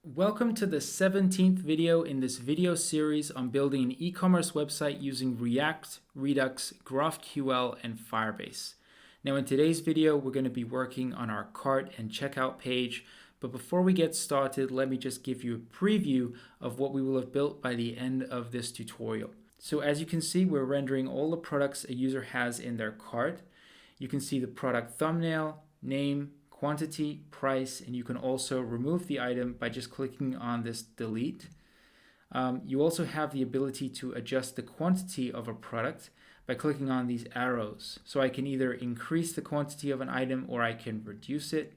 Welcome to the 17th video in this video series on building an e-commerce website using React, Redux, GraphQL, and Firebase. Now in today's video, we're going to be working on our cart and checkout page, but before we get started, let me just give you a preview of what we will have built by the end of this tutorial. So as you can see, we're rendering all the products a user has in their cart. You can see the product thumbnail, name, quantity, price, and you can also remove the item by just clicking on this delete. You also have the ability to adjust the quantity of a product by clicking on these arrows. So I can either increase the quantity of an item or I can reduce it.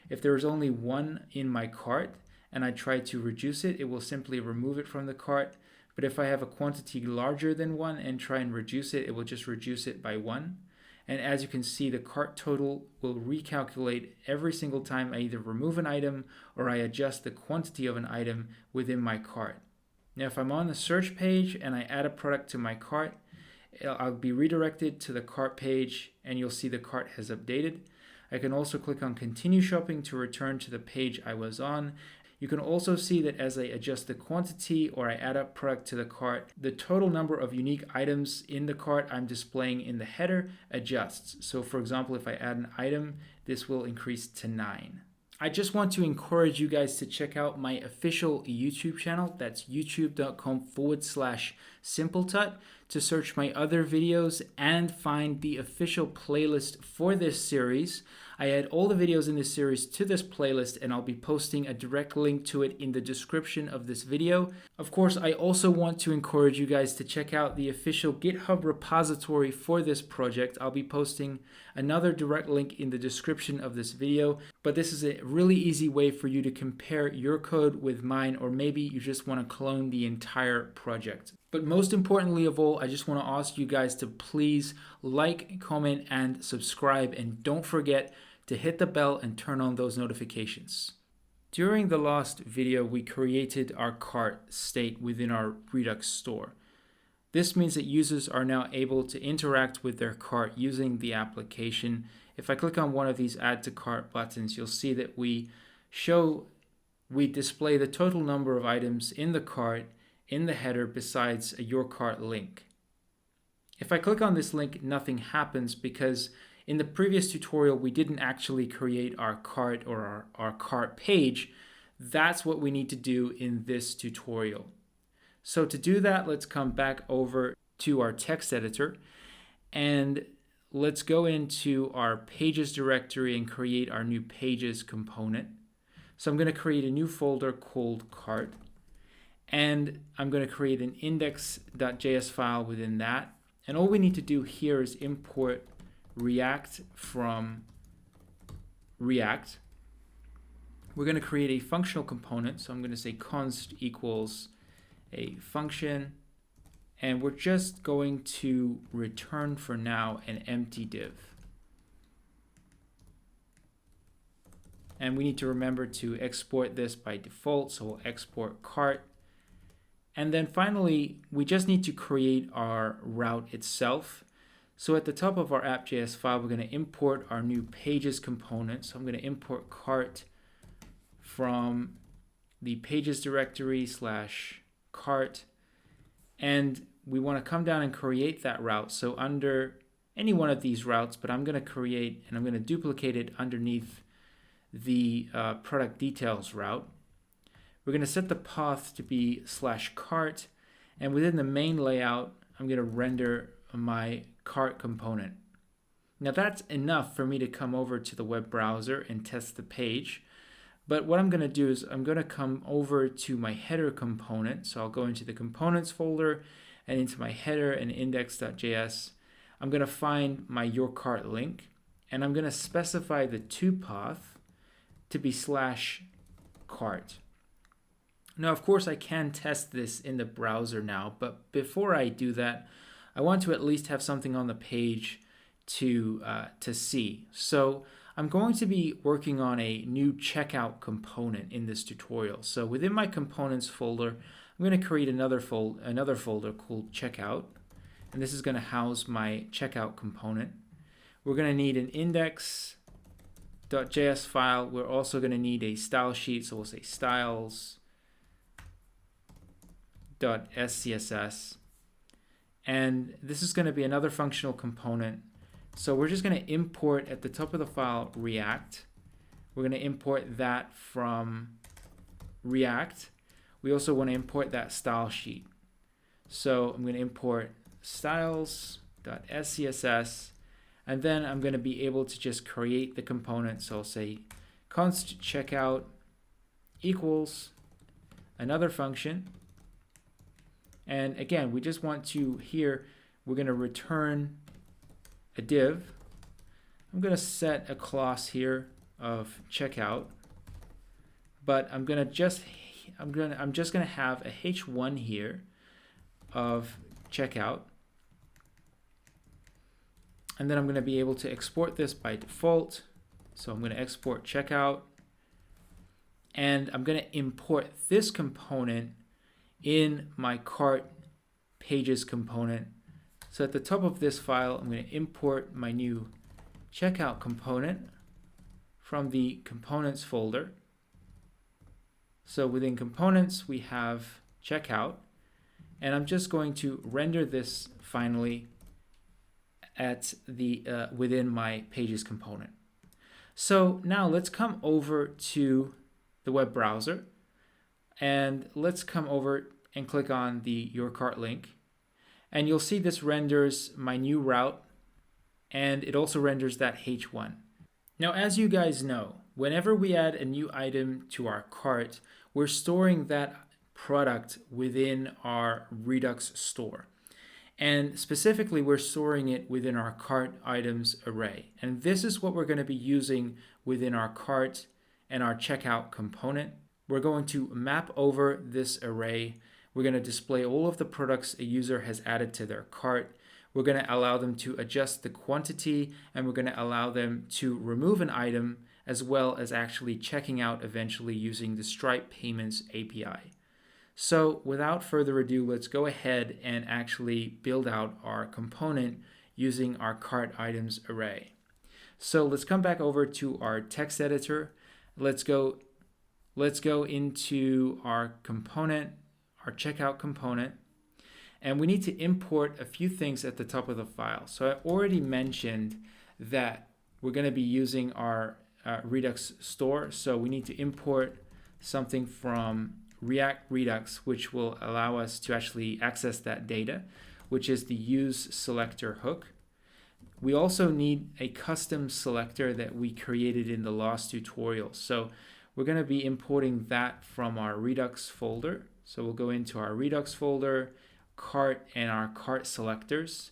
If there is only one in my cart and I try to reduce it, it will simply remove it from the cart. But if I have a quantity larger than one and try and reduce it, it will just reduce it by one. And as you can see, the cart total will recalculate every single time I either remove an item or I adjust the quantity of an item within my cart. Now, if I'm on the search page and I add a product to my cart, I'll be redirected to the cart page and you'll see the cart has updated. I can also click on continue shopping to return to the page I was on. You can also see that as I adjust the quantity or I add a product to the cart, the total number of unique items in the cart I'm displaying in the header adjusts. So for example, if I add an item, this will increase to 9. I just want to encourage you guys to check out my official YouTube channel. That's youtube.com/SimpleTut to search my other videos and find the official playlist for this series. I add all the videos in this series to this playlist and I'll be posting a direct link to it in the description of this video. Of course, I also want to encourage you guys to check out the official Github Repository for this project. I'll be posting another direct link in the description of this video, but this is a really easy way for you to compare your code with mine, or maybe you just want to clone the entire project. But most importantly of all, I just want to ask you guys to please like, comment, and subscribe, and don't forget to hit the bell and turn on those notifications. During the last video, we created our cart state within our Redux store. This means that users are now able to interact with their cart using the application. If I click on one of these add to cart buttons, you'll see that we display the total number of items in the cart in the header besides a your cart link. If I click on this link, nothing happens because in the previous tutorial, we didn't actually create our cart or our cart page. That's what we need to do in this tutorial. So to do that, let's come back over to our text editor and let's go into our pages directory and create our new pages component. So I'm going to create a new folder called cart, and I'm going to create an index.js file within that. And all we need to do here is import React from React. We're going to create a functional component. So I'm going to say const equals a function, and we're just going to return for now an empty div. And we need to remember to export this by default, so we'll export cart. And then finally, we just need to create our route itself. So at the top of our app.js file, we're going to import our new pages component. So I'm going to import cart from the pages directory /cart. And we want to come down and create that route. So under any one of these routes, but I'm going to create and I'm going to duplicate it underneath the product details route. We're going to set the path to be /cart, and within the main layout, I'm going to render my cart component. Now that's enough for me to come over to the web browser and test the page. But what I'm going to do is I'm going to come over to my header component. So I'll go into the components folder and into my header and index.js. I'm going to find my your cart link, and I'm going to specify the to path to be /cart. Now, of course, I can test this in the browser now, but before I do that, I want to at least have something on the page to see. So I'm going to be working on a new checkout component in this tutorial. So within my components folder, I'm going to create another folder called checkout, and this is going to house my checkout component. We're going to need an index .js file, we're also going to need a style sheet. So we'll say styles.scss. And this is going to be another functional component. So we're just going to import at the top of the file React. We're going to import that from React. We also want to import that style sheet. So I'm going to import styles.scss, and then I'm going to be able to just create the component. So I'll say const checkout equals another function. And again, we just want to here, we're going to return a div. I'm going to set a class here of checkout, but I'm just going to have a h1 here of checkout, and then I'm going to be able to export this by default. So I'm going to export checkout, and I'm going to import this component in my cart pages component. So at the top of this file, I'm going to import my new checkout component from the components folder. So within components, we have checkout, and I'm just going to render this finally at the within my pages component. So now let's come over to the web browser, and let's come over and click on the Your Cart link, and you'll see this renders my new route, and it also renders that h1. Now, as you guys know, whenever we add a new item to our cart, we're storing that product within our Redux store. And specifically, we're storing it within our cart items array. And this is what we're going to be using within our cart and our checkout component. We're going to map over this array. We're going to display all of the products a user has added to their cart. We're going to allow them to adjust the quantity, and we're going to allow them to remove an item, as well as actually checking out eventually using the Stripe Payments API. So without further ado, let's go ahead and actually build out our component using our cart items array. So let's come back over to our text editor. Let's go into our component, our checkout component, and we need to import a few things at the top of the file. So I already mentioned that we're going to be using our Redux store, so we need to import something from React Redux, which will allow us to actually access that data, which is the use selector hook. We also need a custom selector that we created in the last tutorial. So we're going to be importing that from our Redux folder. So we'll go into our Redux folder, cart, and our cart selectors,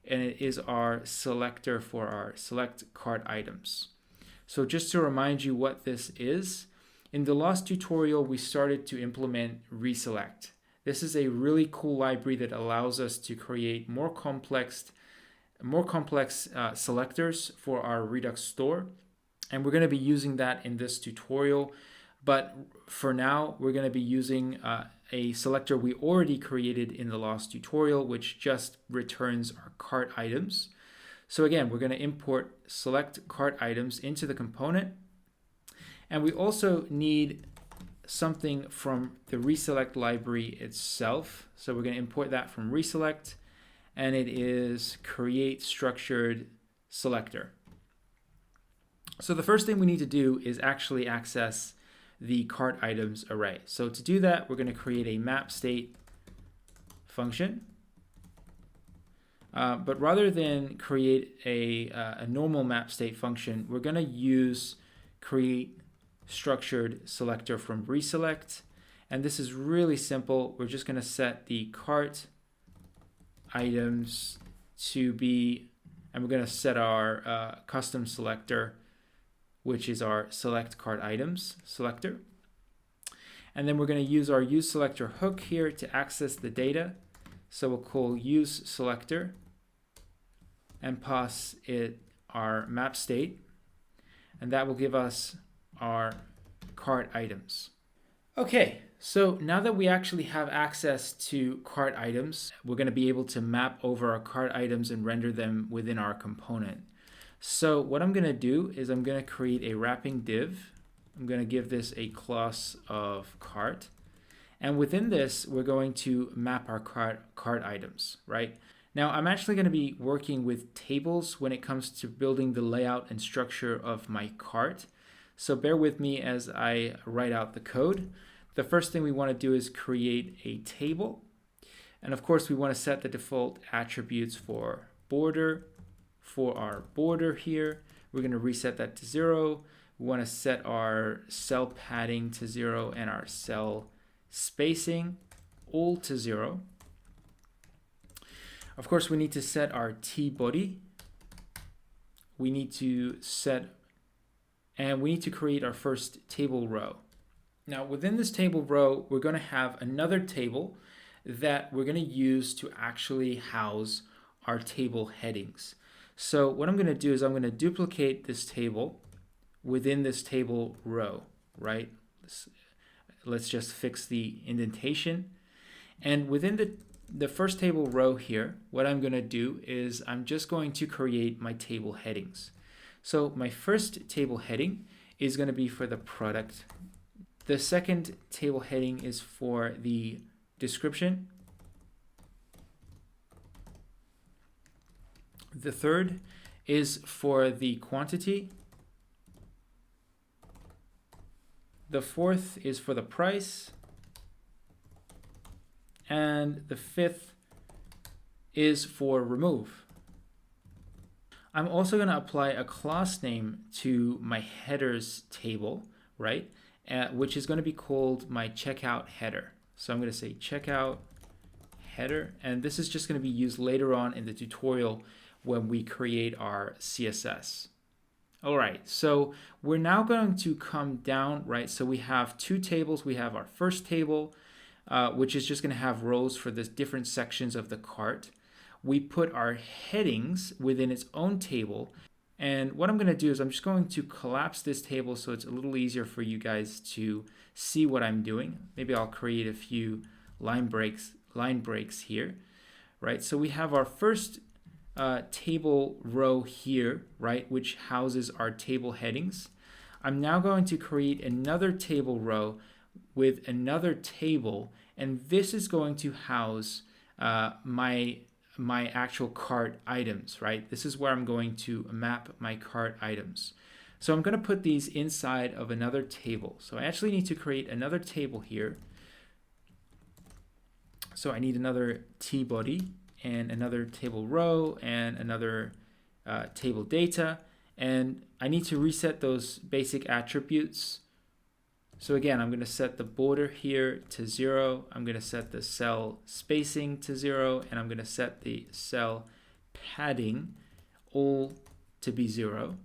and it is our selector for our select cart items. So just to remind you what this is, in the last tutorial, we started to implement reselect. This is a really cool library that allows us to create more complex selectors for our Redux store. And we're going to be using that in this tutorial. But for now, we're going to be using a selector we already created in the last tutorial, which just returns our cart items. So again, we're going to import select cart items into the component. And we also need something from the reselect library itself. So we're going to import that from reselect, and it is create structured selector. So the first thing we need to do is actually access the cart items array. So to do that, we're going to create a map state function. But rather than create a normal map state function, we're going to use create structured selector from reselect. And this is really simple. We're just going to set the cart items to be, and we're going to set our custom selector, which is our select cart items selector. And then we're going to use our use selector hook here to access the data. So we'll call use selector and pass it our map state, and that will give us our cart items. Okay, so now that we actually have access to cart items, we're going to be able to map over our cart items and render them within our component. So what I'm going to do is I'm going to create a wrapping div. I'm going to give this a class of cart. And within this, we're going to map our cart items, right? Now, I'm actually going to be working with tables when it comes to building the layout and structure of my cart. So bear with me as I write out the code. The first thing we want to do is create a table. And of course, we want to set the default attributes for border. For our border here, we're going to reset that to 0. We want to set our cell padding to 0 and our cell spacing all to 0. Of course, we need to set our t-body. We need to create our first table row. Now, within this table row, we're going to have another table that we're going to use to actually house our table headings. So what I'm going to do is I'm going to duplicate this table within this table row, right? Let's just fix the indentation. And within the first table row here, what I'm going to do is I'm just going to create my table headings. So my first table heading is going to be for the product. The second table heading is for the description. The third is for the quantity. The fourth is for the price. And the fifth is for remove. I'm also going to apply a class name to my headers table, right? Which is going to be called my checkout header. So I'm going to say checkout header, and this is just going to be used later on in the tutorial when we create our CSS. All right, so we're now going to come down, right? So we have two tables. We have our first table, which is just going to have rows for the different sections of the cart. We put our headings within its own table. And what I'm going to do is I'm just going to collapse this table so it's a little easier for you guys to see what I'm doing. Maybe I'll create a few line breaks here, right? So we have our first table row here, right, which houses our table headings. I'm now going to create another table row with another table, and this is going to house my actual cart items, right? This is where I'm going to map my cart items. So I'm going to put these inside of another table. So I actually need to create another table here. So I need another t-body and another table row and another table data. And I need to reset those basic attributes. So again, I'm going to set the border here to 0. I'm going to set the cell spacing to 0. And I'm going to set the cell padding all to be 0.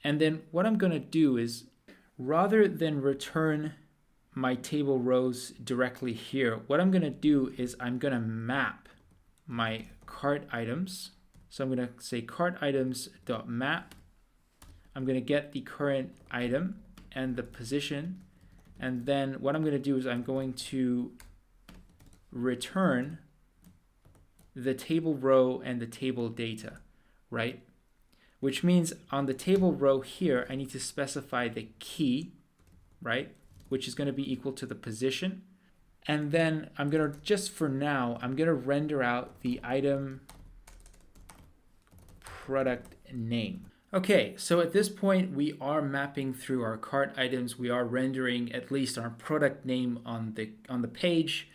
And then what I'm going to do is, rather than return my table rows directly here, what I'm going to do is I'm going to map my cart items. So I'm going to say cart items.map. I'm going to get the current item and the position, and then what I'm going to do is I'm going to return the table row and the table data, right? Which means on the table row here, I need to specify the key, right? Which is going to be equal to the position. And then I'm going to, just for now, I'm going to render out the item product name. Okay, so at this point, we are mapping through our cart items. We are rendering at least our product name on the page.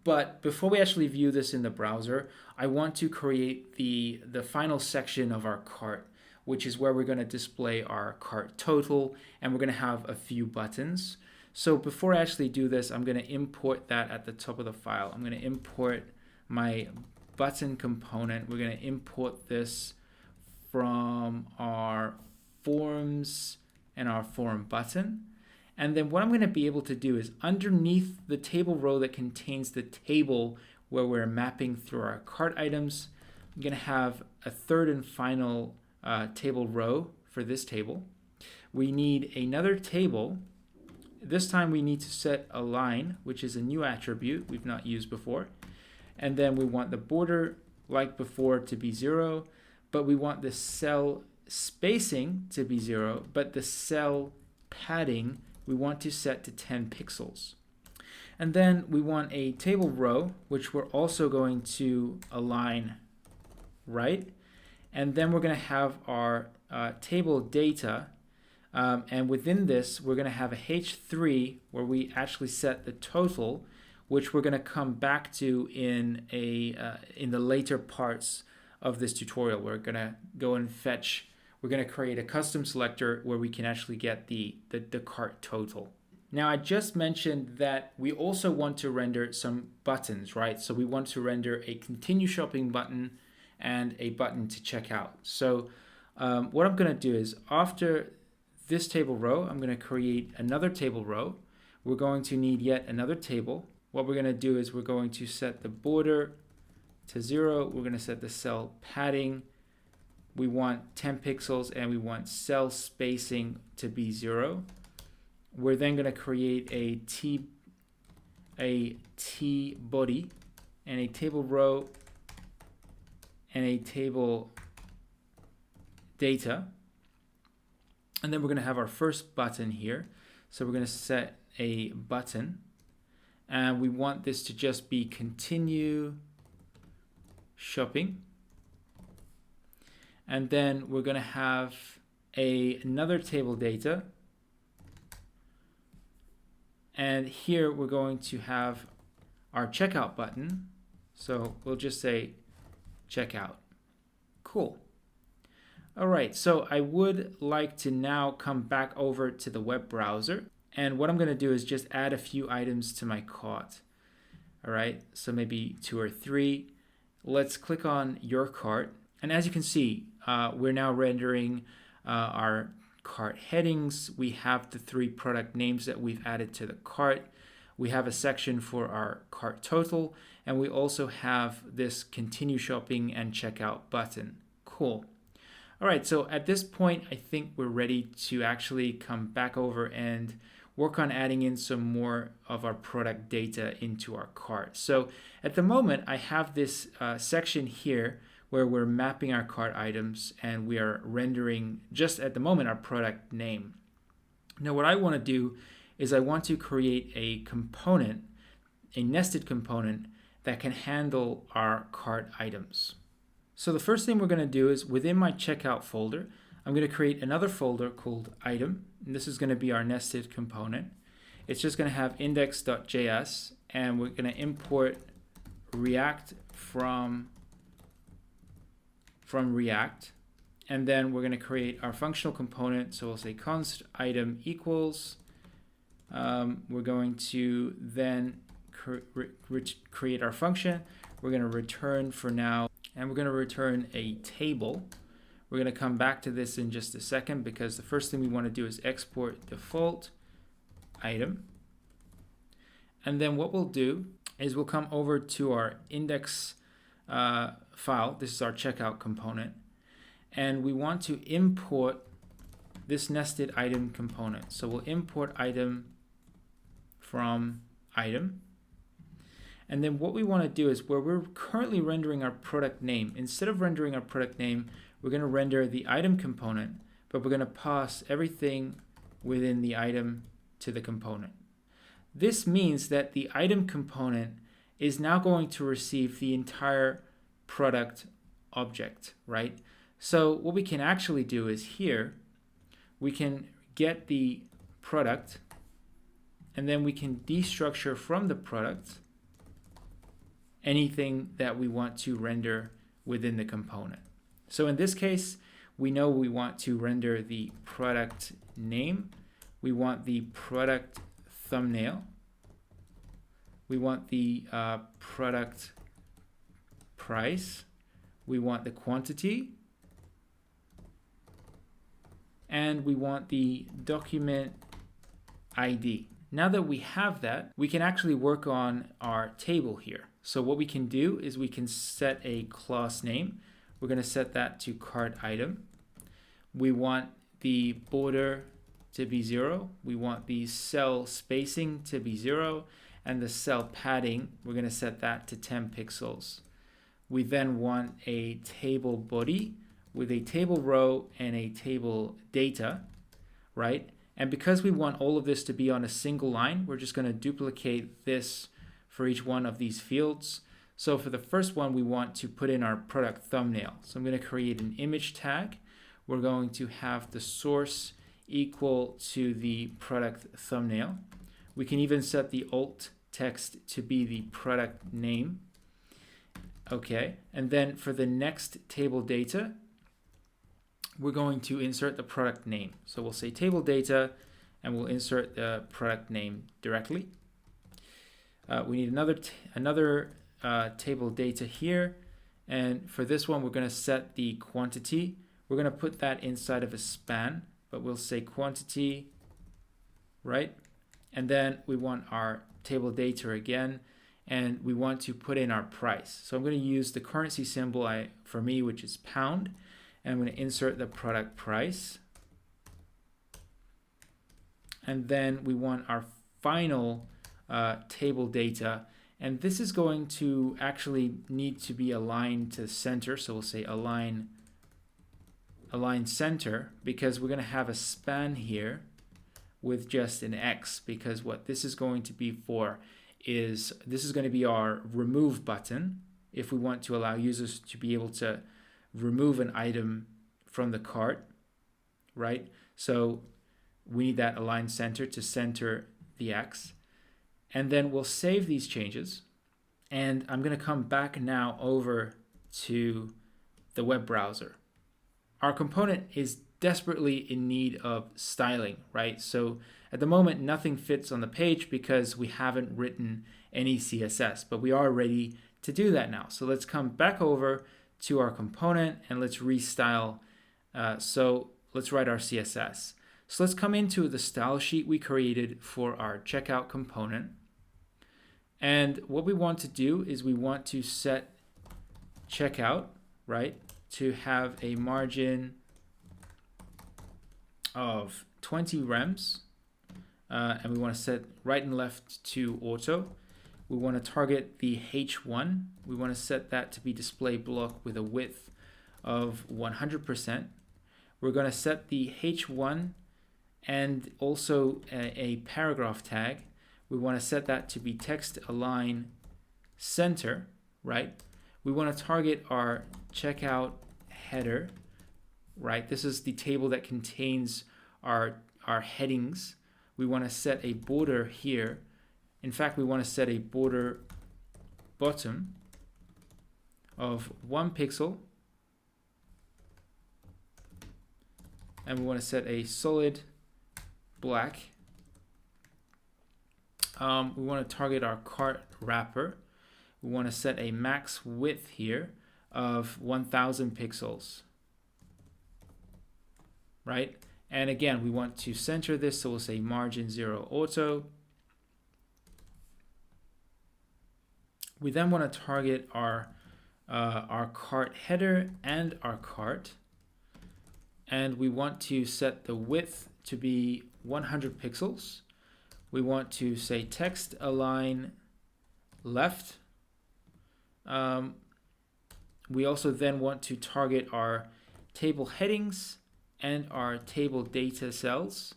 But before we actually view this in the browser, I want to create the final section of our cart, which is where we're going to display our cart total, and we're going to have a few buttons. So before I actually do this, I'm going to import that at the top of the file. I'm going to import my button component. We're going to import this from our forms and our form button. And then what I'm going to be able to do is underneath the table row that contains the table where we're mapping through our cart items, I'm going to have a third and final table row for this table. We need another table. This time we need to set a line, which is a new attribute we've not used before. And then we want the border, like before, to be 0. but we want the cell spacing to be 0, but the cell padding we want to set to 10 pixels. And then we want a table row, which we're also going to align right. And then we're going to have our table data. And within this, we're going to have a H3 where we actually set the total, which we're going to come back to in the later parts of this tutorial. We're going to go and fetch. We're going to create a custom selector where we can actually get the cart total. Now, I just mentioned that we also want to render some buttons, right? So we want to render a continue shopping button and a button to check out. So what I'm going to do is after this table row, I'm going to create another table row. We're going to need yet another table. What we're going to do is we're going to set the border to 0. We're going to set the cell padding. We want 10 pixels and we want cell spacing to be 0. We're then going to create a T body and a table row and a table data. And then we're going to have our first button here. So we're going to set a button. And we want this to just be continue shopping. And then we're going to have another table data. And here we're going to have our checkout button. So we'll just say checkout. Cool. All right, so I would like to now come back over to the web browser. And what I'm going to do is just add a few items to my cart. All right, so maybe 2 or 3. Let's click on your cart. And as you can see, we're now rendering our cart headings. We have the 3 product names that we've added to the cart. We have a section for our cart total, and we also have this continue shopping and checkout button. Cool. All right, so at this point, I think we're ready to actually come back over and work on adding in some more of our product data into our cart. So at the moment, I have this section here where we're mapping our cart items and we are rendering just at the moment our product name. Now what I want to do is I want to create a component, a nested component that can handle our cart items. So the first thing we're going to do is within my checkout folder, I'm going to create another folder called item. And this is going to be our nested component. It's just going to have index.js and we're going to import React from React, and then we're going to create our functional component. So we'll say const item equals. We're going to then create our function. We're going to return for now, and we're going to return a table. We're going to come back to this in just a second because the first thing we want to do is export default item. And then what we'll do is we'll come over to our index file. This is our checkout component, and we want to import this nested item component. So we'll import item from item, and then what we want to do is where we're currently rendering our product name, instead of rendering our product name, we're going to render the item component, but we're going to pass everything within the item to the component. This means that the item component is now going to receive the entire product object, right? So what we can actually do is here, we can get the product, and then we can destructure from the product anything that we want to render within the component. So in this case, we know we want to render the product name, we want the product thumbnail, we want the product price, we want the quantity, and we want the document ID. Now that we have that, we can actually work on our table here. So what we can do is we can set a class name. We're going to set that to cart item. We want the border to be 0. We want the cell spacing to be 0. And the cell padding, we're going to set that to 10 pixels. We then want a table body. with a table row and a table data, right? And because we want all of this to be on a single line, we're just going to duplicate this for each one of these fields. So for the first one, we want to put in our product thumbnail. So I'm going to create an image tag. We're going to have the source equal to the product thumbnail. We can even set the alt text to be the product name. Okay, and then for the next table data, we're going to insert the product name. So we'll say table data, and we'll insert the product name directly. We need another table data here, and for this one, we're going to set the quantity. We're going to put that inside of a span, but we'll say quantity, right? And then we want our table data again, and we want to put in our price. So I'm going to use the currency symbol for me, which is pound, and I'm going to insert the product price. And then we want our final table data, and this is going to actually need to be aligned to center. So we'll say align center, because we're going to have a span here with just an X, because what this is going to be for is this is going to be our remove button if we want to allow users to be able to remove an item from the cart, right? So we need that align center to center the X. And then we'll save these changes. And I'm going to come back now over to the web browser. Our component is desperately in need of styling, right? So at the moment, nothing fits on the page because we haven't written any CSS, but we are ready to do that now. So let's come back over to our component and let's restyle. So let's write our CSS. So let's come into the style sheet we created for our checkout component. And what we want to do is we want to set checkout, right, to have a margin of 20 rems, and we want to set right and left to auto. We want to target the H1. We want to set that to be display block with a width of 100%. We're going to set the H1 and also a paragraph tag. We want to set that to be text align center, right? We want to target our checkout header, right? This is the table that contains our headings. We want to set a border here. In fact, we want to set a border bottom of 1 pixel. And we want to set a solid black. We want to target our cart wrapper. We want to set a max width here of 1000 pixels, right? And again, we want to center this, so we'll say margin 0 auto. We then want to target our cart header and our cart, and we want to set the width to be 100 pixels. We want to say text align left. We also then want to target our table headings and our table data cells,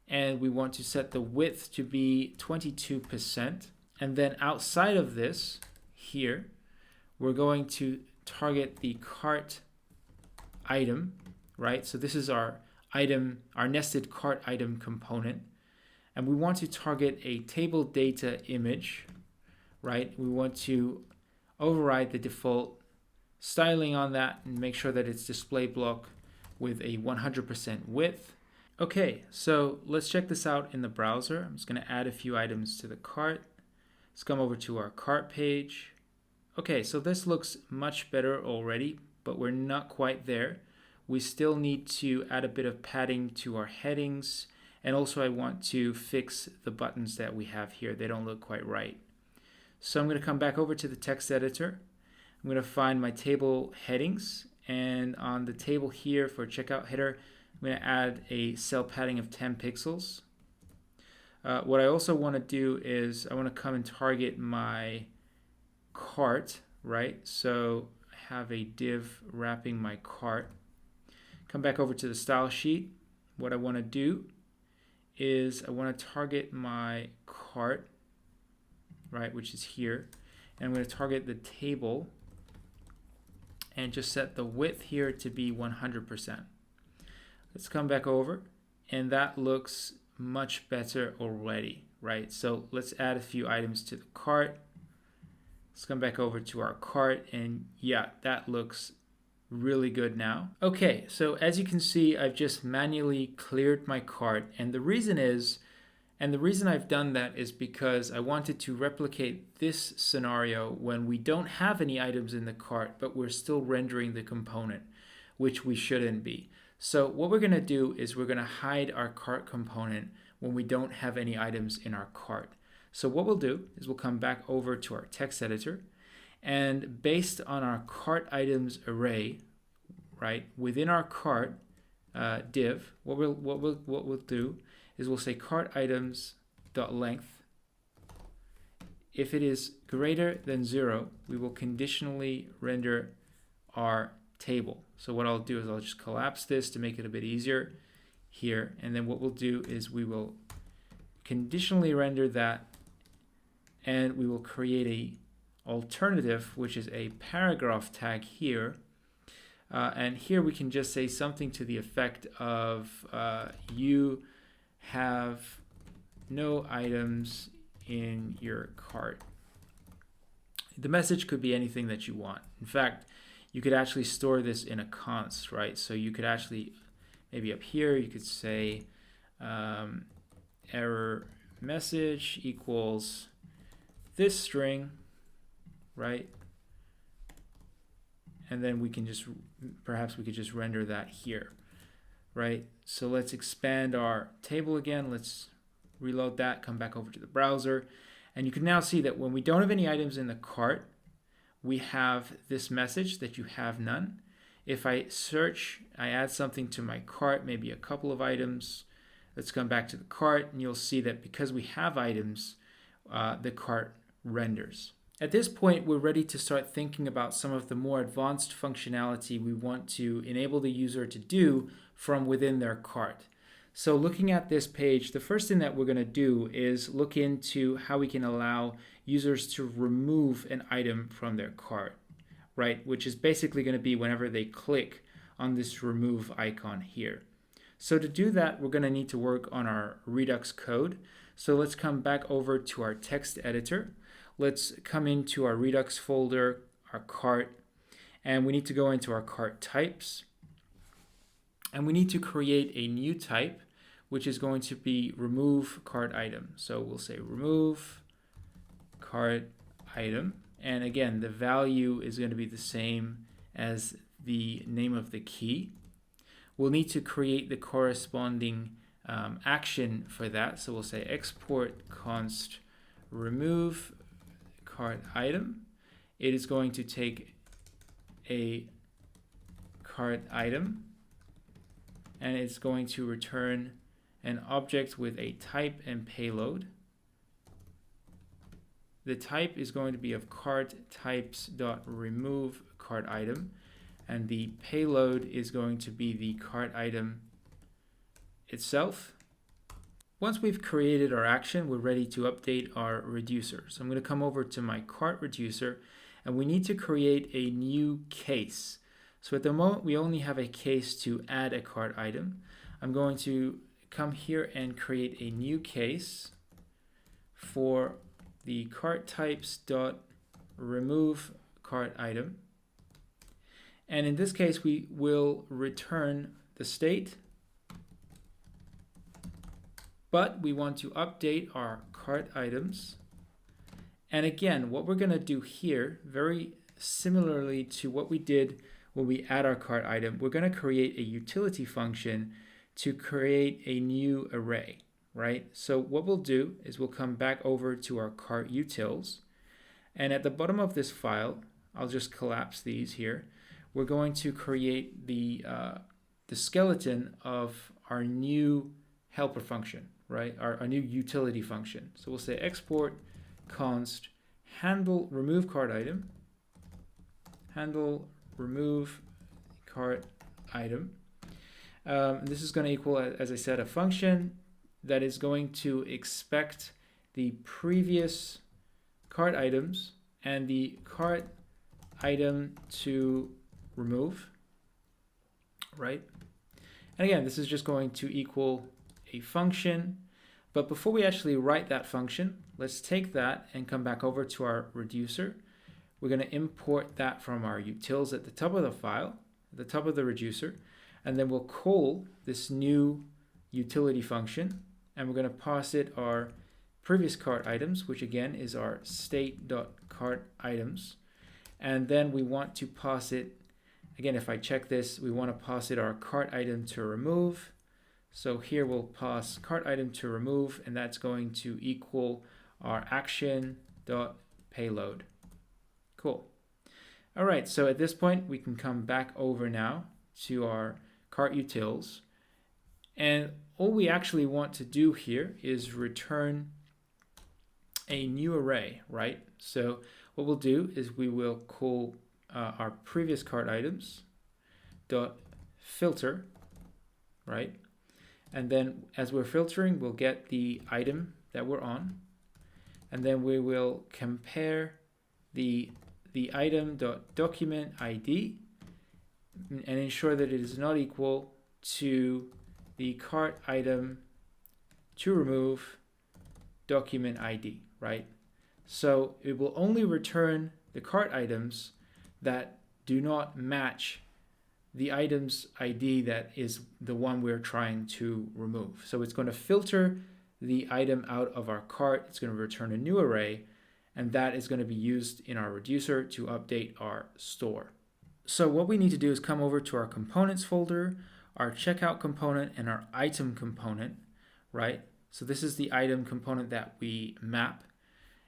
and we want to set the width to be 22%. And then outside of this here, we're going to target the cart item, right? So this is our item, our nested cart item component, and we want to target a table data image, right? We want to override the default styling on that and make sure that it's display block with a 100% width. Okay, so let's check this out in the browser. I'm just going to add a few items to the cart. Let's come over to our cart page. Okay, so this looks much better already, but we're not quite there. We still need to add a bit of padding to our headings, and also I want to fix the buttons that we have here. They don't look quite right. So I'm going to come back over to the text editor. I'm going to find my table headings, and on the table here for checkout header, I'm going to add a cell padding of 10 pixels. What I also want to do is I want to come and target my cart, right? So I have a div wrapping my cart. come back over to the style sheet. What I want to do is I want to target my cart, right, which is here, and I'm going to target the table and just set the width here to be 100%. Let's come back over, and that looks much better already, right? So let's add a few items to the cart. Let's come back over to our cart, and yeah, that looks really good now. Okay, so as you can see, I've just manually cleared my cart, and the reason I've done that is because I wanted to replicate this scenario when we don't have any items in the cart, but we're still rendering the component, which we shouldn't be. So what we're going to do is we're going to hide our cart component when we don't have any items in our cart. So what we'll do is we'll come back over to our text editor, and based on our cart items array, right, within our cart div, what we'll do is we'll say cart items dot length. If it is greater than 0, we will conditionally render our table. So what I'll do is I'll just collapse this to make it a bit easier here, and then what we'll do is we will conditionally render that, and we will create a alternative, which is a paragraph tag here, and here we can just say something to the effect of you have no items in your cart. The message could be anything that you want. In fact, you could actually store this in a const, right? So you could actually, maybe up here, you could say error message equals this string, right? And then we can just, perhaps we could just render that here, right? So let's expand our table again. Let's reload that, come back over to the browser. And you can now see that when we don't have any items in the cart, we have this message that you have none. If I search, I add something to my cart, maybe a couple of items. Let's come back to the cart, and you'll see that because we have items, the cart renders. At this point, we're ready to start thinking about some of the more advanced functionality we want to enable the user to do from within their cart. So looking at this page, the first thing that we're going to do is look into how we can allow users to remove an item from their cart, right? Which is basically going to be whenever they click on this remove icon here. So to do that, we're going to need to work on our Redux code. So let's come back over to our text editor. Let's come into our Redux folder, our cart, and we need to go into our cart types. And we need to create a new type, which is going to be remove cart item. So we'll say remove cart item. And again, the value is going to be the same as the name of the key. We'll need to create the corresponding action for that. So we'll say export const remove cart item. It is going to take a cart item, and it's going to return an object with a type and payload. The type is going to be of cart types.remove cart item, and the payload is going to be the cart item itself. Once we've created our action, we're ready to update our reducer. So I'm going to come over to my cart reducer, and we need to create a new case. So at the moment, we only have a case to add a cart item. I'm going to come here and create a new case for the cart types dot remove cart item. And in this case, we will return the state, but we want to update our cart items. And again, what we're going to do here, very similarly to what we did when we add our cart item, we're going to create a utility function to create a new array, right? So what we'll do is we'll come back over to our cart utils, and at the bottom of this file, I'll just collapse these here. We're going to create the skeleton of our new helper function, right? Our new utility function. So we'll say export const handle remove cart item, handle remove cart item, This is going to equal, as I said, a function that is going to expect the previous cart items and the cart item to remove, right? And again, this is just going to equal a function. But before we actually write that function, let's take that and come back over to our reducer. We're going to import that from our utils at the top of the file, at the top of the reducer, and then we'll call this new utility function, and we're going to pass it our previous cart items, which again is our state.cartItems. And then we want to pass it, again, if I check this, we want to pass it our cart item to remove. So here we'll pass cart item to remove, and that's going to equal our action.payload. Cool. All right, so at this point, we can come back over now to our cart utils. And all we actually want to do here is return a new array, right? So what we'll do is we will call our previous cart items dot filter, right? And then as we're filtering, we'll get the item that we're on, and then we will compare the item dot document ID and ensure that it is not equal to the cart item to remove document ID, right? So it will only return the cart items that do not match the item's ID that is the one we're trying to remove. So it's going to filter the item out of our cart. It's going to return a new array, and that is going to be used in our reducer to update our store. So what we need to do is come over to our components folder, our checkout component, and our item component, right? So this is the item component that we map.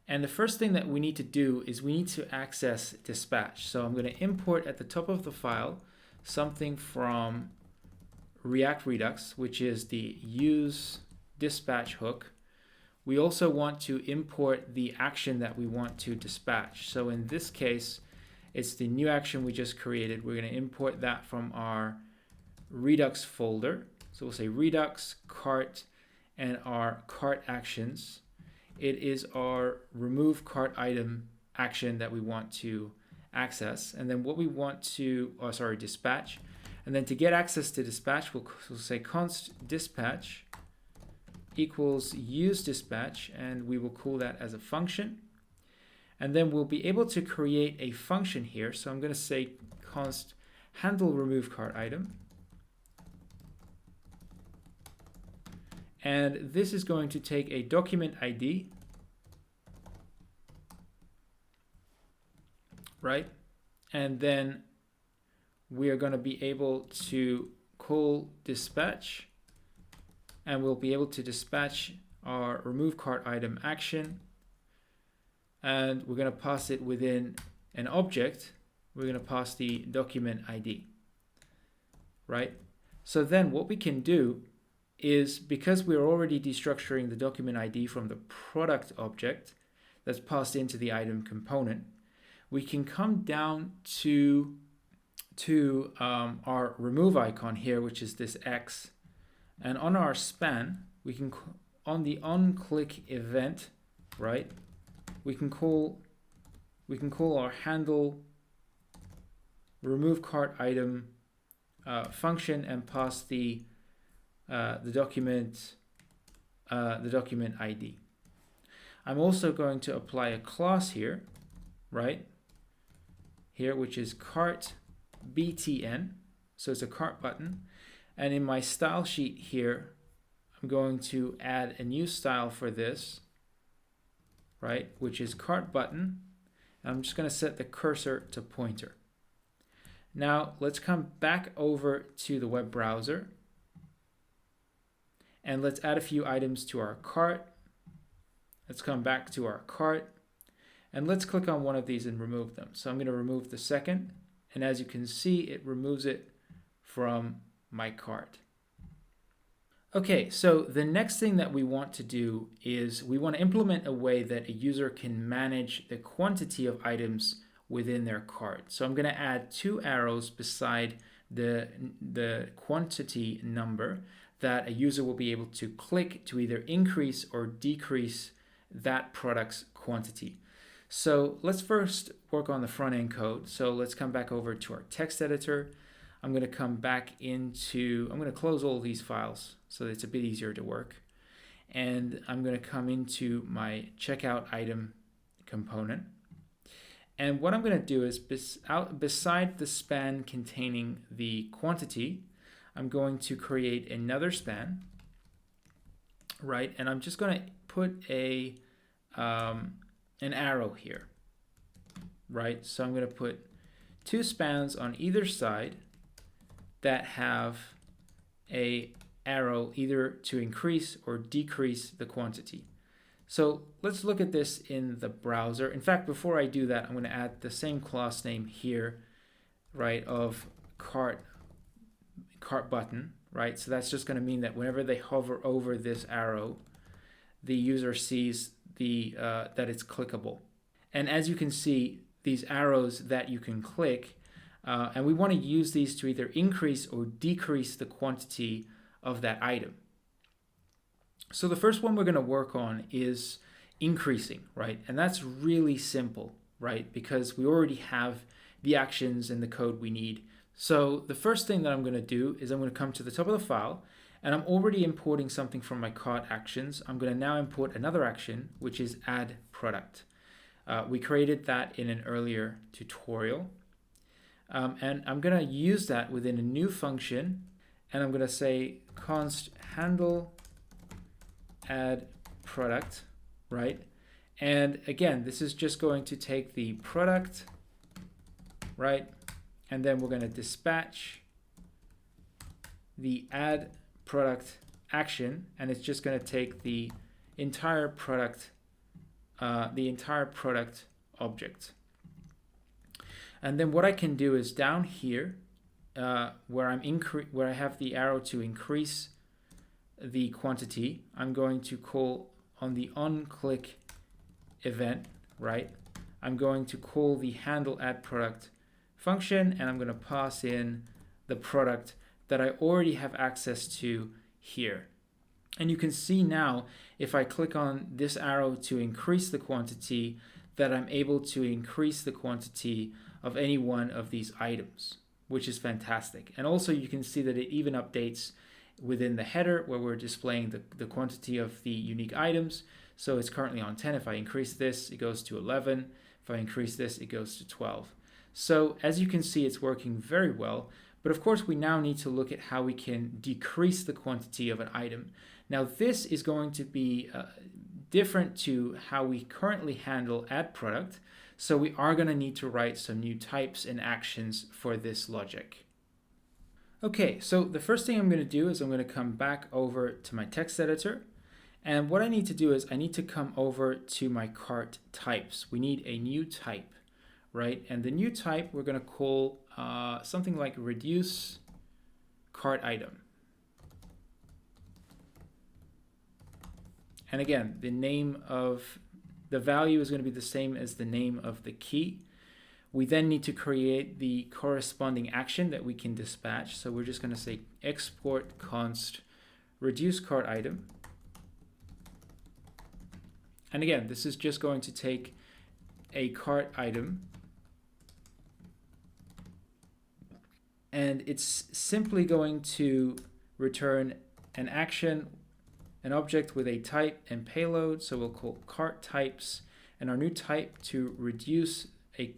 And the first thing that we need to do is we need to access dispatch. So I'm going to import at the top of the file something from React Redux, which is the use dispatch hook. We also want to import the action that we want to dispatch. So in this case, it's the new action we just created. We're going to import that from our Redux folder. So we'll say Redux cart and our cart actions. It is our remove cart item action that we want to access. And then what we want to, dispatch. And then to get access to dispatch, we'll say const dispatch equals use dispatch, and we will call that as a function. And then we'll be able to create a function here. So I'm going to say const handle remove cart item. And this is going to take a document ID, right? And then we are going to be able to call dispatch, and we'll be able to dispatch our remove cart item action. And we're going to pass it within an object. We're going to pass the document ID, right? So then what we can do is, because we're already destructuring the document ID from the product object that's passed into the item component, we can come down to our remove icon here, which is this X, and on our span, we can, on the onClick event, right, we can call our handle remove cart item function and pass the document ID. I'm also going to apply a class here, right? Here, which is cart btn. So it's a cart button. And in my style sheet here, I'm going to add a new style for this, right? Which is cart button. And I'm just going to set the cursor to pointer. Now let's come back over to the web browser. And let's add a few items to our cart. Let's come back to our cart. And let's click on one of these and remove them. So I'm going to remove the second. And as you can see, it removes it from my cart. Okay, so the next thing that we want to do is we want to implement a way that a user can manage the quantity of items within their cart. So I'm going to add two arrows beside the quantity number that a user will be able to click to either increase or decrease that product's quantity. So let's first work on the front end code. So let's come back over to our text editor. I'm going to come back into, I'm going to close all these files so that it's a bit easier to work. And I'm going to come into my checkout item component. And what I'm going to do is beside the span containing the quantity, I'm going to create another span, right? And I'm just going to put an arrow here, right? So I'm going to put two spans on either side that have a arrow either to increase or decrease the quantity. So let's look at this in the browser. In fact, before I do that, I'm going to add the same class name here, right, of cart button, right? So that's just going to mean that whenever they hover over this arrow, the user sees that it's clickable. And as you can see, these arrows that you can click, and we want to use these to either increase or decrease the quantity of that item. So the first one we're going to work on is increasing, right? And that's really simple, right? Because we already have the actions and the code we need. So the first thing that I'm going to do is I'm going to come to the top of the file, and I'm already importing something from my cart actions. I'm going to now import another action, which is add product. We created that in an earlier tutorial. And I'm going to use that within a new function, and I'm going to say const handle add product, right? And again, this is just going to take the product, right? And then we're going to dispatch the add product action, and it's just going to take the entire product object. And then what I can do is down here, where I have the arrow to increase the quantity, I'm going to call on the onClick event, right? I'm going to call the handle add product function, and I'm going to pass in the product that I already have access to here. And you can see now, if I click on this arrow to increase the quantity, that I'm able to increase the quantity of any one of these items, which is fantastic. And also you can see that it even updates within the header where we're displaying the quantity of the unique items. So it's currently on 10. If I increase this, it goes to 11. If I increase this, it goes to 12. So as you can see, it's working very well. But of course, we now need to look at how we can decrease the quantity of an item. Now, this is going to be different to how we currently handle add product. So we are going to need to write some new types and actions for this logic. Okay, so the first thing I'm going to do is I'm going to come back over to my text editor. And what I need to do is I need to come over to my cart types. We need a new type, right? And the new type we're going to call something like reduce cart item. And again, the name of the value is going to be the same as the name of the key. We then need to create the corresponding action that we can dispatch. So we're just going to say export const reduce cart item. And again, this is just going to take a cart item, and it's simply going to return an action, an object with a type and payload. So we'll call cart types, and our new type to reduce a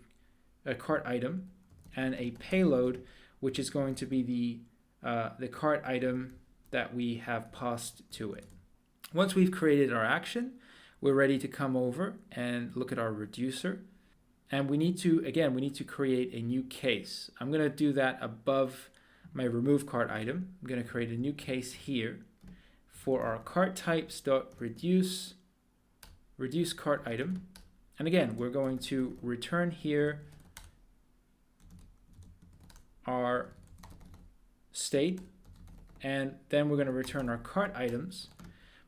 cart item, and a payload, which is going to be the cart item that we have passed to it. Once we've created our action, we're ready to come over and look at our reducer. And we need to create a new case. I'm going to do that above my remove cart item. I'm going to create a new case here for our cart types dot reduce cart item. And again, we're going to return here our state, and then we're going to return our cart items.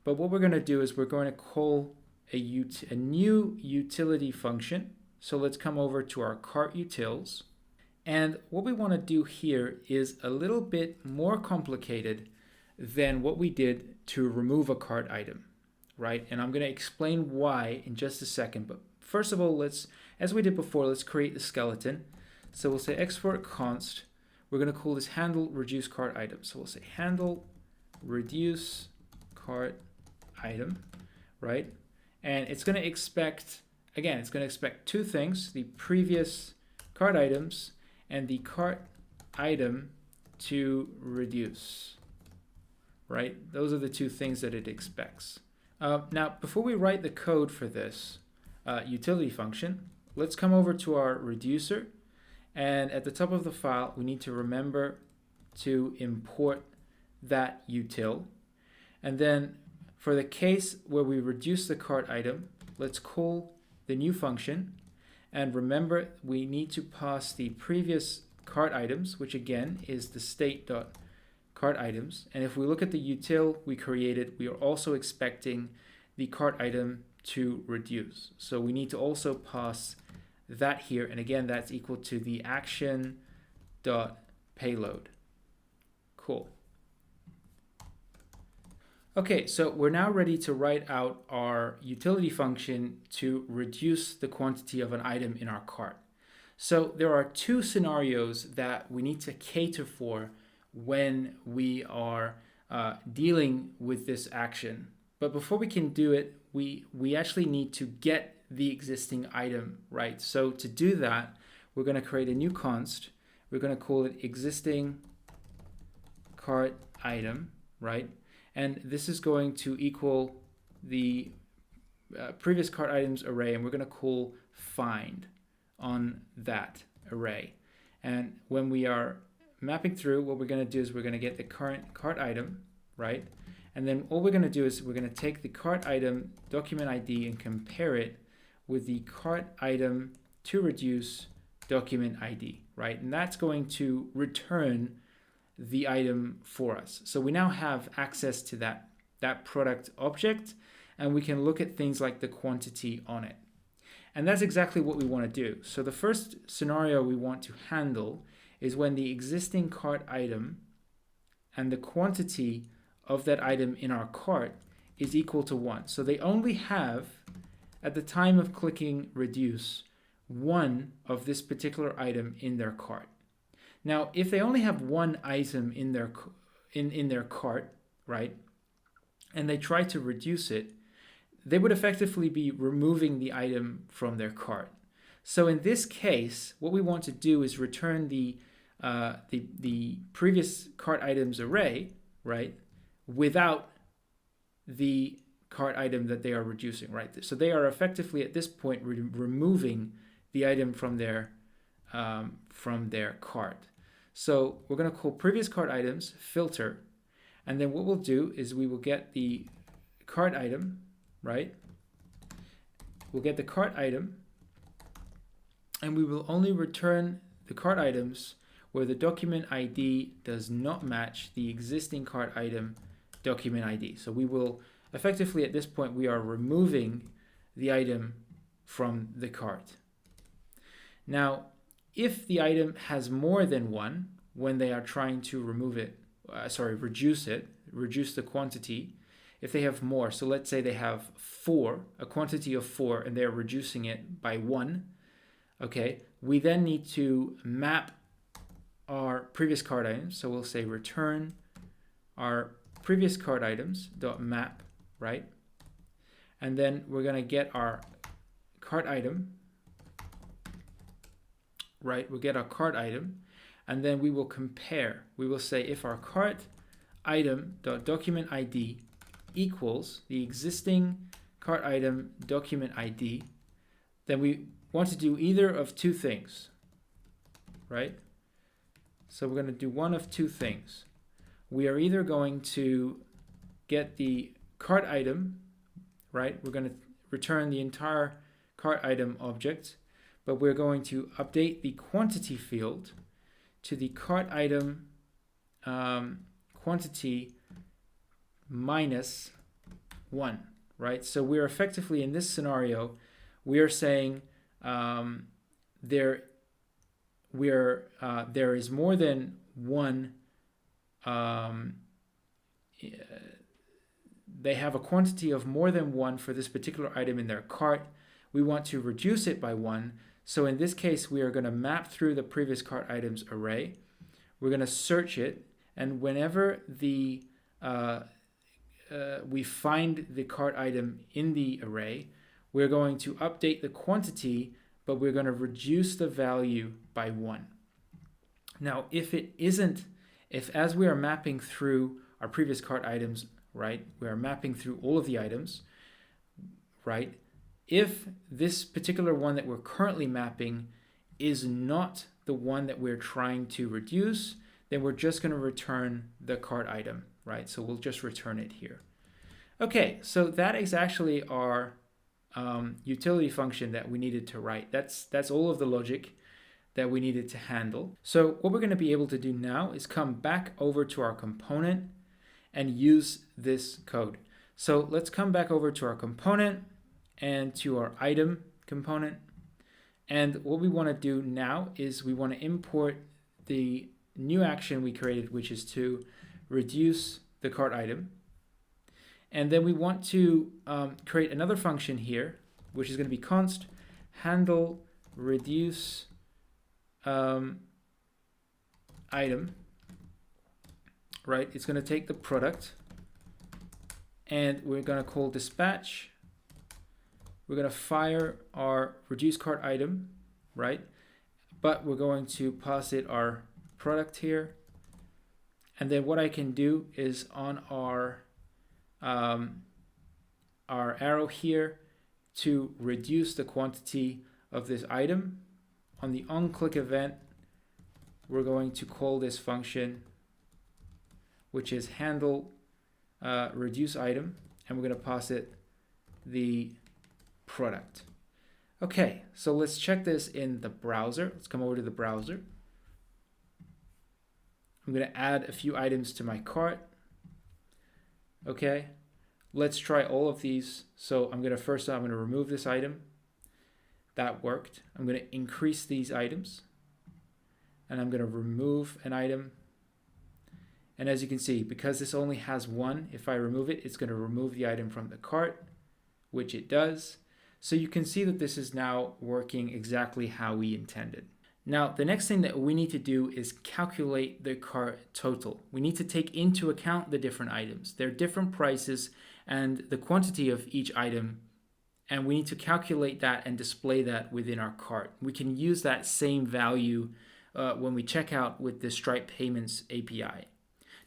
But what we're going to do is we're going to call a new utility function. So let's come over to our cart utils, And what we want to do here is a little bit more complicated than what we did to remove a cart item, right? And I'm going to explain why in just a second. But first of all, as we did before, let's create the skeleton. So we'll say export const. We're going to call this handle reduce cart item. So we'll say handle reduce cart item, right? And it's going to expect, again, it's going to expect two things: the previous cart items and the cart item to reduce, right? Those are the two things that it expects. Now, before we write the code for this utility function, let's come over to our reducer. And at the top of the file, we need to remember to import that util. And then for the case where we reduce the cart item, let's call the new function. And remember, we need to pass the previous cart items, which again is the state.cart items. And if we look at the util we created, we are also expecting the cart item to reduce. So we need to also pass that here. And again, that's equal to the action.payload. Cool. Okay, so we're now ready to write out our utility function to reduce the quantity of an item in our cart. So there are two scenarios that we need to cater for when we are dealing with this action. But before we can do it, we actually need to get the existing item, right? So to do that, we're going to create a new const. We're going to call it existing cart item, right? And this is going to equal the previous cart items array, and we're going to call find on that array. And when we are mapping through, what we're going to do is we're going to get the current cart item, right? And then all we're going to do is we're going to take the cart item document ID and compare it with the cart item to reduce document ID, right? And that's going to return the item for us. So we now have access to that product object, and we can look at things like the quantity on it. And that's exactly what we want to do. So the first scenario we want to handle is when the existing cart item and the quantity of that item in our cart is equal to 1. So they only have, at the time of clicking reduce, one of this particular item in their cart. Now, if they only have one item in their cart, right, and they try to reduce it, they would effectively be removing the item from their cart. So in this case, what we want to do is return the previous cart items array, right, without the cart item that they are reducing, right? So they are effectively at this point removing the item from their cart. So we're going to call previous cart items filter, and then what we'll do is we will get the cart item, right? We'll get the cart item, and we will only return the cart items where the document ID does not match the existing cart item document ID. So we will effectively, at this point, we are removing the item from the cart. Now, if the item has more than one when they are trying to reduce the quantity, if they have more, so let's say they have 4, a quantity of 4, and they're reducing it by 1, okay, we then need to map our previous cart items. So we'll say return our previous cart items dot map, right? And then we're going to get our cart item, right? We'll get our cart item, and then we will compare. We will say if our cart item dot document ID equals the existing cart item document ID, then we want to do either of two things, right? So we're going to do one of two things. We are either going to get the cart item, right? We're going to return the entire cart item object, but we're going to update the quantity field to the cart item quantity minus 1, right? So we're effectively, in this scenario, we are saying there is more than one, they have a quantity of more than one for this particular item in their cart. We want to reduce it by one. So in this case, we are going to map through the previous cart items array. We're going to search it, and whenever we find the cart item in the array, we're going to update the quantity, but we're going to reduce the value by 1. Now, if as we are mapping through our previous cart items, right, we are mapping through all of the items, right, if this particular one that we're currently mapping is not the one that we're trying to reduce, then we're just going to return the cart item, right? So we'll just return it here. Okay, so that is actually our utility function that we needed to write. That's all of the logic that we needed to handle. So what we're going to be able to do now is come back over to our component and use this code. So let's come back over to our component and to our item component. And what we want to do now is we want to import the new action we created, which is to reduce the cart item. And then we want to create another function here, which is going to be const handle reduce item, right? It's going to take the product, and we're going to call dispatch. We're going to fire our reduce cart item, right? But we're going to pass it our product here. And then what I can do is on our arrow here to reduce the quantity of this item. On the onClick event, we're going to call this function, which is handle reduce item, and we're going to pass it the product. Okay, so let's check this in the browser. Let's come over to the browser. I'm going to add a few items to my cart. Okay, let's try all of these. So I'm going to remove this item. That worked. I'm going to increase these items, and I'm going to remove an item. And as you can see, because this only has one, if I remove it, it's going to remove the item from the cart, which it does. So you can see that this is now working exactly how we intended. Now, the next thing that we need to do is calculate the cart total. We need to take into account the different items, their different prices, and the quantity of each item. And we need to calculate that and display that within our cart. We can use that same value when we check out with the Stripe Payments API.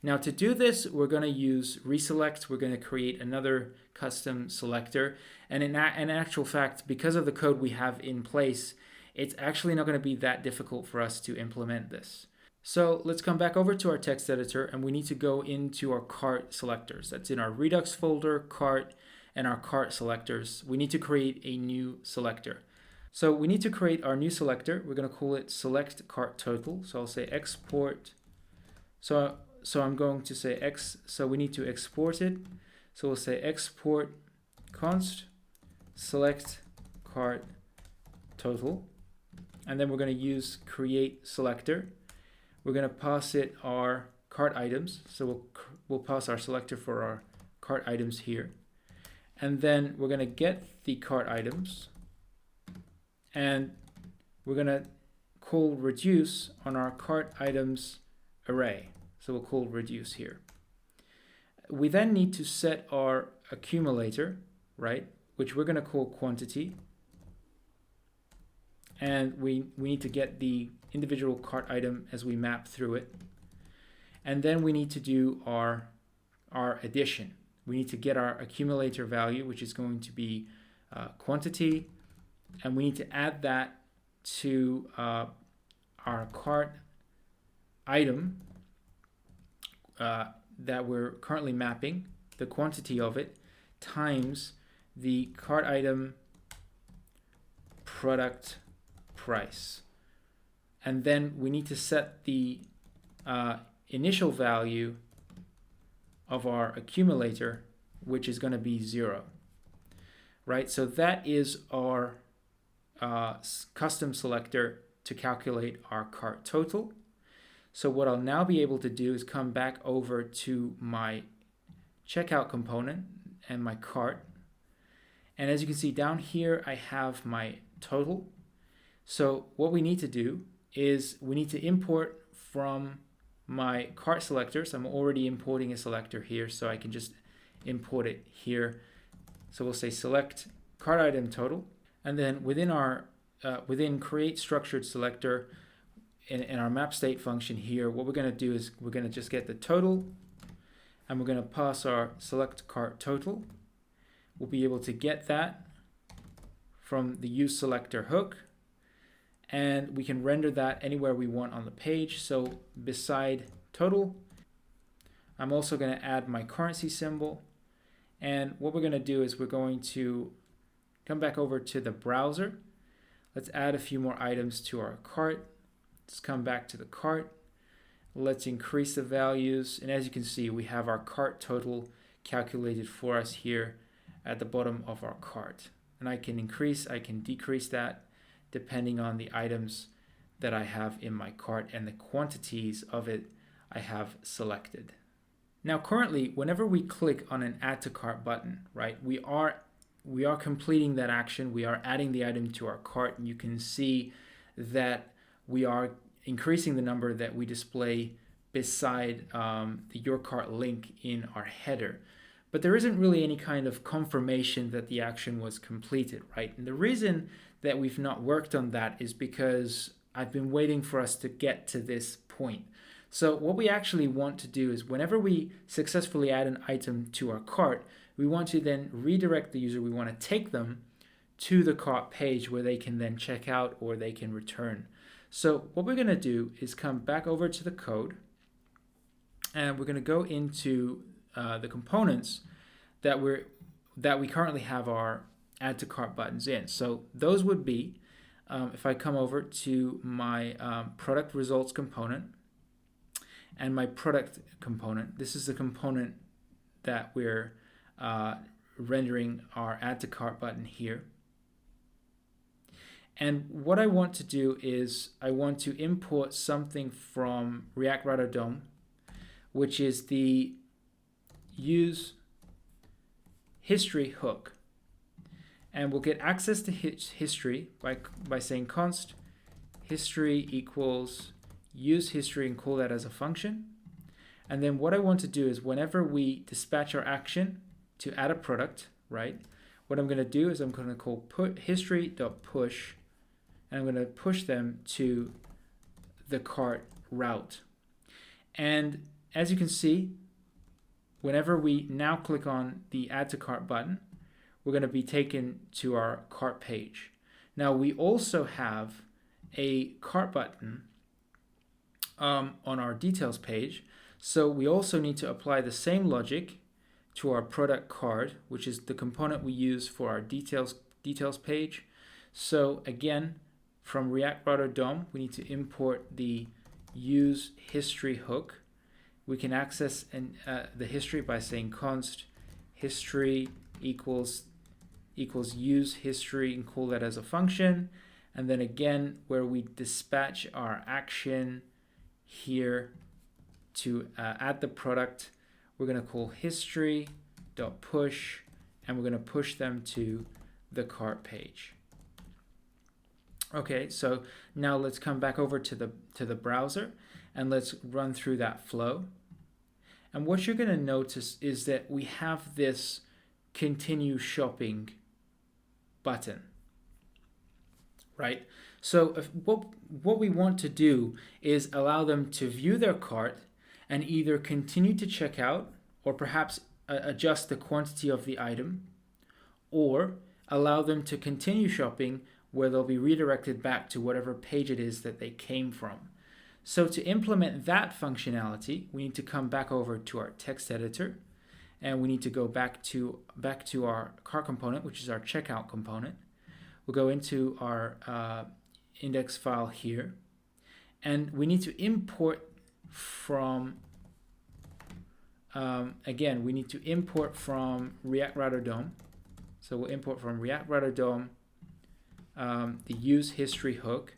Now, to do this, we're going to use reselect. We're going to create another custom selector. And in actual fact, because of the code we have in place, it's actually not going to be that difficult for us to implement this. So let's come back over to our text editor, and we need to go into our cart selectors. That's in our Redux folder, cart, and our cart selectors. We need to create a new selector. So we need to create our new selector. We're going to call it select cart total. So I'll say export. So I'm going to say so we need to export it. So we'll say export const select cart total. And then we're going to use create selector. We're going to pass it our cart items. So we'll pass our selector for our cart items here. And then we're going to get the cart items. And we're going to call reduce on our cart items array. So we'll call reduce here. We then need to set our accumulator, right, which we're going to call quantity. And we need to get the individual cart item as we map through it. And then we need to do our addition. We need to get our accumulator value, which is going to be quantity. And we need to add that to our cart item that we're currently mapping, the quantity of it, times the cart item product price. And then we need to set the initial value of our accumulator, which is going to be 0. Right? So that is our custom selector to calculate our cart total. So what I'll now be able to do is come back over to my checkout component and my cart. And as you can see down here, I have my total. So what we need to do is we need to import from my cart selector. So I'm already importing a selector here, so I can just import it here. So we'll say select cart item total, and then within our within create structured selector in our map state function here, what we're going to do is we're going to just get the total, and we're going to pass our select cart total. We'll be able to get that from the use selector hook, and we can render that anywhere we want on the page. So beside total, I'm also going to add my currency symbol. And what we're going to do is we're going to come back over to the browser. Let's add a few more items to our cart. Let's come back to the cart. Let's increase the values. And as you can see, we have our cart total calculated for us here at the bottom of our cart. And I can increase, I can decrease that depending on the items that I have in my cart and the quantities of it I have selected. Now currently, whenever we click on an add to cart button, right, we are completing that action. We are adding the item to our cart, and you can see that we are increasing the number that we display beside the your cart link in our header. But there isn't really any kind of confirmation that the action was completed, right? And the reason that we've not worked on that is because I've been waiting for us to get to this point. So what we actually want to do is whenever we successfully add an item to our cart, we want to then redirect the user. We want to take them to the cart page where they can then check out or they can return. So what we're going to do is come back over to the code, and we're going to go into the components that we currently have our add to cart buttons in. So those would be, if I come over to my product results component and my product component, this is the component that we're rendering our add to cart button here. And what I want to do is I want to import something from React Redux, which is the use history hook. And we'll get access to history by saying const history equals use history and call that as a function. And then what I want to do is whenever we dispatch our action to add a product, right, what I'm going to do is I'm going to call history.push, and I'm going to push them to the cart route. And as you can see, whenever we now click on the add to cart button, we're going to be taken to our cart page. Now we also have a cart button on our details page, so we also need to apply the same logic to our product card, which is the component we use for our details page. So again, from React Redux DOM, we need to import the use history hook. We can access the history by saying const history equals use history and call that as a function. And then again, where we dispatch our action here to add the product, we're going to call history.push, and we're going to push them to the cart page. Okay, so now let's come back over to the browser and let's run through that flow. And what you're going to notice is that we have this continue shopping button, right? So what we want to do is allow them to view their cart and either continue to check out or perhaps adjust the quantity of the item, or allow them to continue shopping where they'll be redirected back to whatever page it is that they came from. So to implement that functionality, we need to come back over to our text editor, and we need to go back to our cart component, which is our checkout component. We'll go into our index file here, and we need to import from again, we need to import from React Redux DOM. So we'll import from React Redux DOM the use history hook,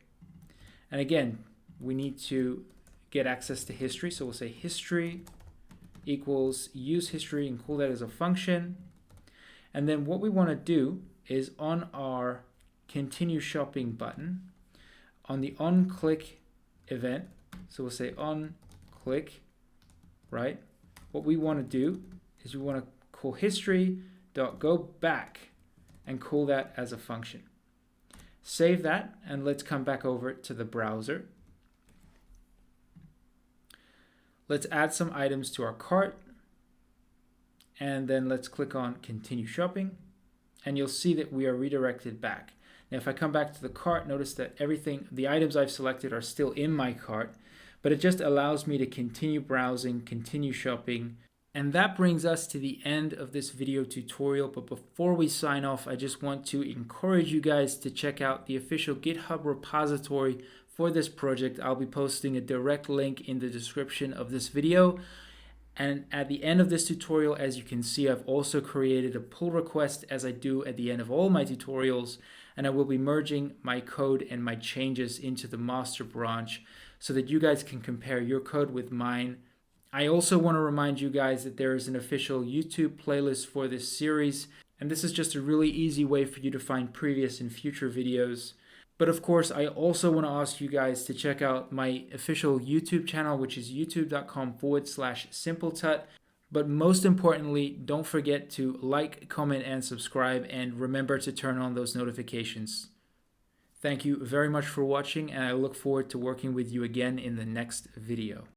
And again, we need to get access to history. So we'll say history equals use history and call that as a function. And then what we want to do is on our continue shopping button, on the on click event, so we'll say on click, right? What we want to do is we want to call history.goBack and call that as a function. Save that and let's come back over to the browser. Let's add some items to our cart and then let's click on continue shopping and you'll see that we are redirected back. Now if I come back to the cart, notice that the items I've selected are still in my cart, but it just allows me to continue browsing, continue shopping. And that brings us to the end of this video tutorial. But before we sign off, I just want to encourage you guys to check out the official GitHub repository for this project. I'll be posting a direct link in the description of this video. And at the end of this tutorial, as you can see, I've also created a pull request as I do at the end of all my tutorials. And I will be merging my code and my changes into the master branch so that you guys can compare your code with mine. I also want to remind you guys that there is an official YouTube playlist for this series, and this is just a really easy way for you to find previous and future videos. But of course, I also want to ask you guys to check out my official YouTube channel, which is youtube.com/simpletut. But most importantly, don't forget to like, comment, and subscribe, and remember to turn on those notifications. Thank you very much for watching, and I look forward to working with you again in the next video.